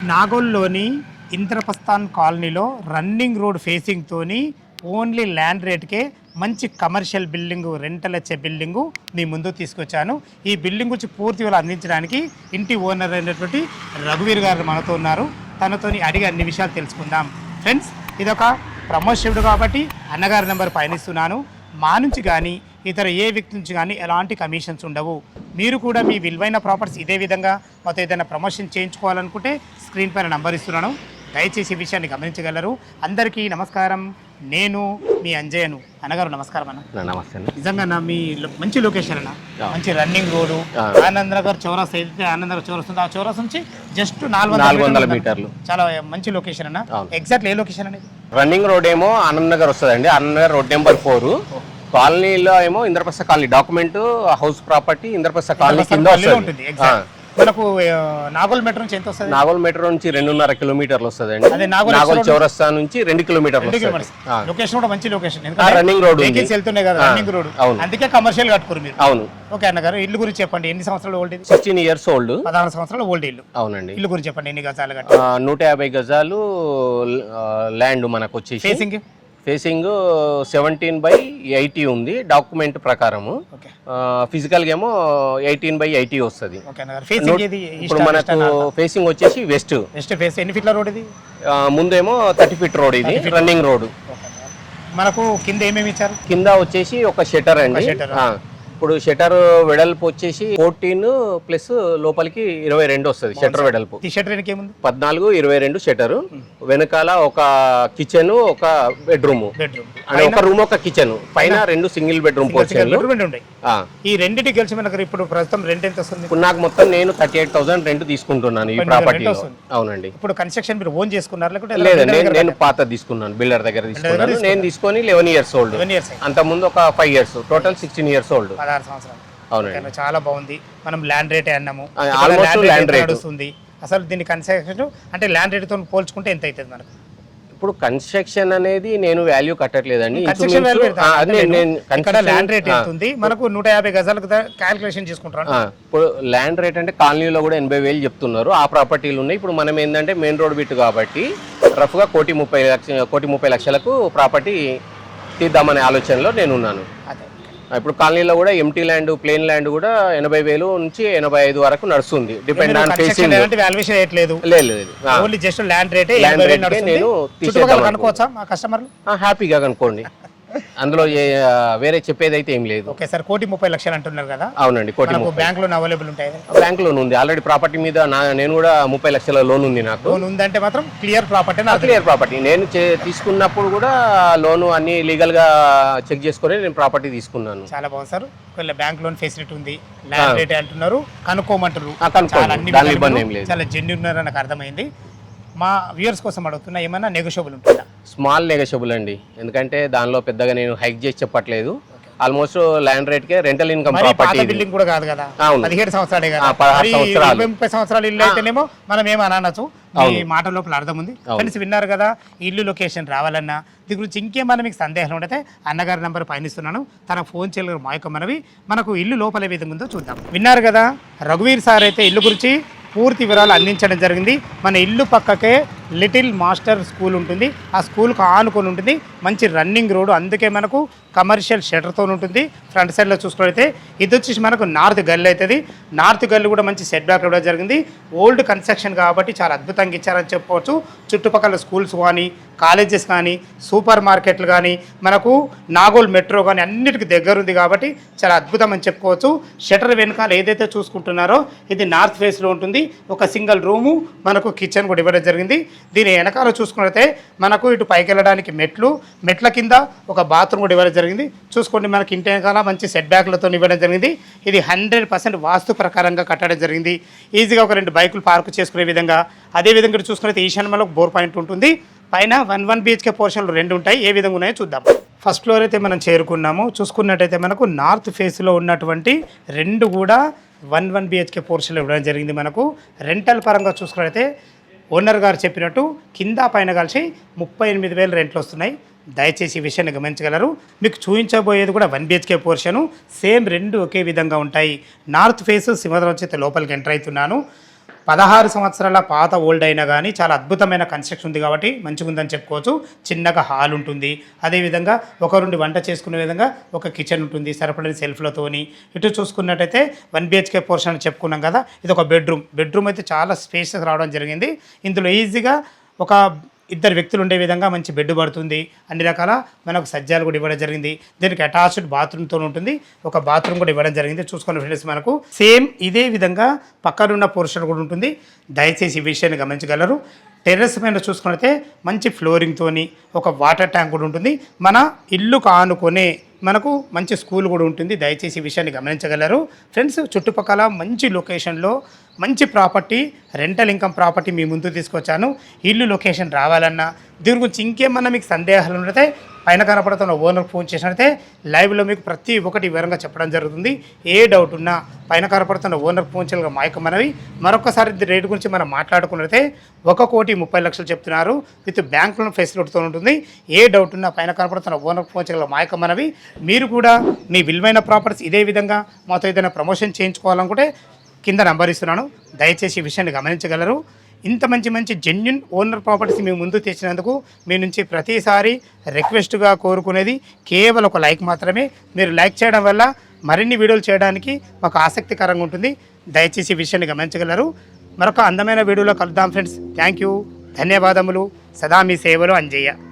నాగోల్లోని ఇంద్రప్రస్థాన్ కాలనీలో running road ఫేసింగ్తోని only land రేట్కే మంచి commercial building rental వచ్చే బిల్డింగు మీ ముందు తీసుకొచ్చాను. ఈ బిల్డింగ్ గురించి పూర్తి వివరాలు అందించడానికి ఇంటి ఓనర్ అయినటువంటి రఘువీర్ గారు మనతో ఉన్నారు. తనతోని అడిగి అన్ని విషయాలు తెలుసుకుందాం. ఫ్రెండ్స్, ఇదొక ప్రమోషన్డు కాబట్టి అన్నగారి నెంబర్ పయనిస్తున్నాను. మా నుంచి కానీ ఇతర ఏ వ్యక్తి నుంచి కానీ ఎలాంటి కమిషన్స్ ఉండవు. మీరు కూడా మీ విలువైన ప్రాపర్టీస్ ఇదే విధంగా మొత్తం ఏదైనా ప్రమోషన్ చేయించుకోవాలనుకుంటే స్క్రీన్ పైన నంబర్ ఇస్తున్నాను. దయచేసి ఈ విషయాన్ని గమనించగలరు. అందరికీ నమస్కారం. నేను మీ అంజయ్యను. అన్నగారు నమస్కారం అన్న. నమస్తే. నిజంగా మీ మంచి లొకేషన్ అన్న, మంచి రన్నింగ్ రోడ్డు. ఆనంద్ నగర్ చౌరస్ ఏదైతే ఆనంద్ నగర్ చౌరస్ ఉందో ఆ చౌరస్ నుంచి జస్ట్ 400 మీటర్లు. చాలా మంచి లొకేషన్ అన్న. ఎగ్జాక్ట్ ఏ లొకేషన్ అనేది? రన్నింగ్ రోడ్ ఏమో ఆనంద్ నగర్ వస్తుందండి. Anand Nagar road number 4. కాలనీలో ఏమో Indraprastha colony. Document house property Indraprastha colony కింద ఉంటుంది. మనకు నాగోల్ మెట్రో నుంచి ఎంత వస్తుంది? నాగోల్ మెట్రో నుంచి 2.5 కిలోమీటర్లు వస్తుందండి. అదే నాగోల్ చౌరస్తా నుంచి 2 కిలోమీటర్లు. లొకేషన్ కూడా మంచి లొకేషన్. రన్నింగ్ రోడ్ వెళ్తున్నాయి కదా రన్నింగ్ రోడ్, అందుకే కమర్షియల్ కట్టుకోరు మీరు. అవును. ఓకే అన్నగారు, ఇల్లు గురించి చెప్పండి. ఎన్ని సంవత్సరాలు ఓల్డ్? 16 years old. 16 సంవత్సరాల ఓల్డ్ ఇల్లు. అవునండి. ఇల్లు గురించి చెప్పండి. ఎన్ని గజాలు కట్టారు? 150 గజాలు ల్యాండ్ మనకు వచ్చేసి. ఫేసింగ్ 17/80 ఉంది డాక్యుమెంట్ ప్రకారము. ఫిజికల్ గా ఏమో 18/80 వస్తుంది. ఇప్పుడు మనకు ఫేసింగ్ వచ్చేసి వెస్ట్. ఎన్ని ఫీట్ల రోడ్ ఇది? ముందేమో 30 feet రోడ్. ఇది రన్నింగ్ రోడ్. మనకు కింద ఏమేమి ఇచ్చారు? కింద వచ్చేసి ఒక షట్టర్ అండి. ఇప్పుడు షట్టర్ వెడల్పు వచ్చేసి 14 ప్లస్ లోపలికి 22 వస్తుంది షట్టర్ వెడల్పు. 14-22 షట్టర్. వెనకాల ఒక కిచెన్, ఒక బెడ్రూమ్, అంటే ఒక రూమ్ ఒక కిచెన్, పైన 2 సింగిల్ బెడ్రూమ్ పోర్షన్. ఈ రెండింటి కలిసి మనకు ఇప్పుడు ప్రస్తుతం రెంట్ ఎంత వస్తుంది? ఇప్పుడు నాకు మొత్తం నేను 38,000 రెంట్ తీసుకుంటున్నాను ఈ ప్రాపర్టీలో. అవునండి. ఇప్పుడు కన్స్ట్రక్షన్ మీరు ఓన్ చేసుకున్నారు? లేదు, నేను పాత తీసుకున్నాను, బిల్డర్ దగ్గర తీసుకున్నాను. నేను తీసుకొని 11 years ఓల్డ్. అంత ముందు ఒక 5 years, టోటల్ 16 years ఓల్డ్. 16 సంవత్సరాలు. అవునండి. చాలా బాగుంది. మనం ల్యాండ్ రేట్ అన్నాము. ఆల్మోస్ట్ ల్యాండ్ రేట్ వస్తుంది. అసలు దీని కన్స్ట్రక్షన్ అంటే ల్యాండ్ రేట్ తో పోల్చుకుంటే ఎంత అవుతుంది మనకు? ఇప్పుడు కన్స్ట్రక్షన్ అనేది నేను వాల్యూ కట్టట్లేదండి. ల్యాండ్ రేట్ అవుతుంది మనకు 150 గజాలకు క్యాల్కులేషన్ చేసుకుంటారు. ఇప్పుడు ల్యాండ్ రేట్ అంటే కాలనీలో కూడా 80,000 చెప్తున్నారు. ఆ ప్రాపర్టీలు ఉన్నాయి. ఇప్పుడు మనం ఏంటంటే మెయిన్ రోడ్ బిట్ కాబట్టి రఫ్ గా 1,30 లక్షలకు ప్రాపర్టీ తీద్దామనే ఆలోచనలో నేను ఉన్నాను. ఇప్పుడు కాలనీలో కూడా ఎంటీ ల్యాండ్, ప్లేన్ ల్యాండ్ కూడా 80,000 నుంచి 85 వరకు నడుస్తుంది. Depend on facing. నేను హ్యాపీగా కనుక్కోండి. అందులో వేరే చెప్పేది అయితే ఏం లేదు. ఓకే సార్, 1,30 అంటున్నారు కదా? అవునండి. బ్యాంక్ లోన్ అవైలబుల్ ఉంటాయి? బ్యాంక్ లోన్ ఉంది ఆల్రెడీ. ప్రాపర్టీ మీద నేను కూడా 30 లక్షల లోన్ ఉంది నాకు. లోన్ ఉందంటే మాత్రం క్లియర్ ప్రాపర్టీ. Clear property. నేను తీసుకున్నప్పుడు కూడా లోన్ అన్ని లీగల్ గా చెక్ చేసుకుని నేను ప్రాపర్టీ తీసుకున్నాను. చాలా బాగుంది సార్. బ్యాంక్ లోన్ ఫెసిలిటీ ఉంది, ల్యాండ్ రేట్ అంటున్నారు, కనుక్కోమంటారు. చాలా జెన్యూన్ ఉన్నారు నాకు అర్థమైంది. మా వ్యూయర్స్ కోసం అడుగుతున్నా, ఏమన్నా నెగోషియబుల్ ఉంటుందా? స్మాల్ నెగోషియబుల్ అండి. ఎందుకంటే దానిలో పెద్దగా నేను హైక్ చేసి చెప్పట్లేదు. ఆల్మోస్ట్ ల్యాండ్ రేట్ కే రెంటల్ ఇన్కమ్ ప్రాపర్టీ. బిల్డింగ్ కూడా కాదు కదా, 17 సంవత్సరాలే కదా. 30 సంవత్సరాలు ఇల్లు అయితేనేమో మనం ఏమనొచ్చు. ఈ మాట లోపల అర్థం ఉంది. ఫ్రెండ్స్ విన్నారు కదా, ఇల్లు లొకేషన్ రావాలన్నా దీని గురించి ఇంకేమన్నా మీకు సందేహం ఉంటే అన్నగారి నెంబర్ పయనిస్తున్నాను, తన ఫోన్ చేయగలరు. మా యొక్క మనవి మనకు ఇల్లు లోపల ఏ విధంగా ఉందో చూద్దాం. విన్నారు కదా, రఘువీర్ సార్ అయితే ఇల్లు గురించి పూర్తి వివరాలు అందించడం జరిగింది. మన ఇల్లు పక్కకే లిటిల్ మాస్టర్ స్కూల్ ఉంటుంది. ఆ స్కూల్కి ఆనుకొని ఉంటుంది. మంచి రన్నింగ్ రోడ్, అందుకే మనకు కమర్షియల్ షటర్తో ఉంటుంది. ఫ్రంట్ సైడ్లో చూసుకుంటే ఇది వచ్చేసి మనకు నార్త్ గల్లీ అవుతుంది. నార్త్ గల్లీ కూడా మంచి సెట్ బ్యాక్ ఇవ్వడం జరిగింది. ఓల్డ్ కన్స్ట్రక్షన్ కాబట్టి చాలా అద్భుతంగా ఇచ్చారని చెప్పవచ్చు. చుట్టుపక్కల స్కూల్స్ కానీ, కాలేజెస్ కానీ, సూపర్ మార్కెట్లు కానీ, మనకు నాగోల్ మెట్రో కానీ అన్నిటికీ దగ్గర ఉంది కాబట్టి చాలా అద్భుతం అని చెప్పుకోవచ్చు. షటర్ వెనకాల ఏదైతే చూసుకుంటున్నారో ఇది నార్త్ ఫేస్లో ఉంటుంది. ఒక సింగిల్ రూము, మనకు కిచెన్ కూడా ఇవ్వడం జరిగింది. దీని వెనకాల చూసుకున్నట్లయితే మనకు ఇటు పైకి వెళ్ళడానికి మెట్ల కింద ఒక బాత్రూమ్ కూడా ఇవ్వడం జరిగింది. చూసుకోండి, మనకి ఇంటి వెనకాల మంచి సెట్ బ్యాక్లతో ఇవ్వడం జరిగింది. ఇది 100% వాస్తు ప్రకారంగా కట్టడం జరిగింది. ఈజీగా ఒక 2 బైకులు పార్క్ చేసుకునే విధంగా. అదేవిధంగా చూసుకున్నట్లయితే ఈశాన్యంలో బోర్ పాయింట్ ఉంటుంది. పైన 1 BHK పోర్షన్లు 2 ఉంటాయి. ఏ విధంగా ఉన్నాయో చూద్దాం. ఫస్ట్ ఫ్లోర్ అయితే మనం చేరుకున్నాము. చూసుకున్నట్టయితే మనకు నార్త్ ఫేస్లో ఉన్నటువంటి 2 కూడా 1 BHK పోర్షన్లు ఇవ్వడం జరిగింది. మనకు రెంటల్ పరంగా చూసుకున్నట్టయితే ఓనర్ గారు చెప్పినట్టు కింద పైన కలిసి 38,000 రెంట్లు వస్తున్నాయి. దయచేసి ఈ విషయాన్ని గమనించగలరు. మీకు చూపించబోయేది కూడా 1 BHK పోర్షను. సేమ్ 2 ఒకే విధంగా ఉంటాయి. నార్త్ ఫేస్ సింహద్వారం చేత లోపలికి ఎంటర్ అవుతున్నాను. 16 సంవత్సరాల పాత ఓల్డ్ అయినా కానీ చాలా అద్భుతమైన కన్స్ట్రక్షన్ ఉంది కాబట్టి మంచిగా ఉందని చెప్పుకోవచ్చు. చిన్నగా హాల్ ఉంటుంది, అదేవిధంగా ఒక రెండు వంట చేసుకునే విధంగా ఒక కిచెన్ ఉంటుంది సరిపడిన సెల్ఫ్లతోని. ఇటు చూసుకున్నట్టయితే 1 BHK పోర్షన్ అని చెప్పుకున్నాం కదా, ఇది ఒక బెడ్రూమ్ అయితే చాలా స్పేసెస్ రావడం జరిగింది. ఇందులో ఈజీగా ఒక 2 వ్యక్తులు ఉండే విధంగా మంచి బెడ్ పడుతుంది. అన్ని రకాల మనకు సజ్జాలు కూడా ఇవ్వడం జరిగింది. దీనికి అటాచ్డ్ బాత్రూమ్తో ఉంటుంది, ఒక బాత్రూమ్ కూడా ఇవ్వడం జరిగింది. చూసుకున్న ఫ్రెండ్స్ మనకు సేమ్ ఇదే విధంగా పక్కనున్న పోర్షన్ కూడా ఉంటుంది. దయచేసి ఈ విషయాన్ని గమనించగలరు. టెర్రస్ పైన చూసుకున్నట్లయితే మంచి ఫ్లోరింగ్తోని ఒక వాటర్ ట్యాంక్ కూడా ఉంటుంది. మన ఇల్లు ఆనుకునే మనకు మంచి స్కూల్ కూడా ఉంటుంది. దయచేసి ఈ విషయాన్ని గమనించగలరు ఫ్రెండ్స్. చుట్టుపక్కల మంచి లొకేషన్లో మంచి ప్రాపర్టీ, రెంటల్ ఇన్కమ్ ప్రాపర్టీ మీ ముందు తీసుకొచ్చాను. ఇల్లు లొకేషన్ రావాలన్నా దీని గురించి ఇంకేమన్నా మీకు సందేహాలు ఉంటే పైన కనపడుతున్న ఓనర్ ఫోన్ చేసినట్లయితే లైవ్లో మీకు ప్రతి ఒక్కటి వివరంగా చెప్పడం జరుగుతుంది. ఏ డౌట్ ఉన్నా పైన కనపడుతున్న ఓనర్ ఫోన్ చేయగా మాయక మనవి. మరొకసారి రేటు గురించి మనం మాట్లాడుకున్నట్లయితే 1,30,00,000 చెప్తున్నారు. విత్ బ్యాంక్ లోన్ ఫెసిలిటీతో ఉంటుంది. ఏ డౌట్ ఉన్నా పైన కనపడుతున్న ఓనర్ ఫోన్ చేయగల మాయక మనవి. మీరు కూడా మీ విలువైన ప్రాపర్టీస్ ఇదే విధంగా మాతో ఏదైనా ప్రమోషన్ చేయించుకోవాలనుకుంటే కింద నంబర్ ఇస్తున్నాను. దయచేసి ఈ విషయాన్ని గమనించగలరు. ఇంత మంచి జెన్యున్ ఓనర్ ప్రాపర్టీస్ మీ ముందు తెచ్చినందుకు మీ నుంచి ప్రతిసారి రిక్వెస్ట్గా కోరుకునేది కేవలం ఒక లైక్ మాత్రమే. మీరు లైక్ చేయడం వల్ల మరిన్ని వీడియోలు చేయడానికి మాకు ఆసక్తికరంగా ఉంటుంది. దయచేసి ఈ విషయాన్ని గమనించగలరు. మరొక అందమైన వీడియోలో కలుద్దాం ఫ్రెండ్స్. థ్యాంక్ యూ, ధన్యవాదములు. సదా మీ సేవలో అంజయ్య.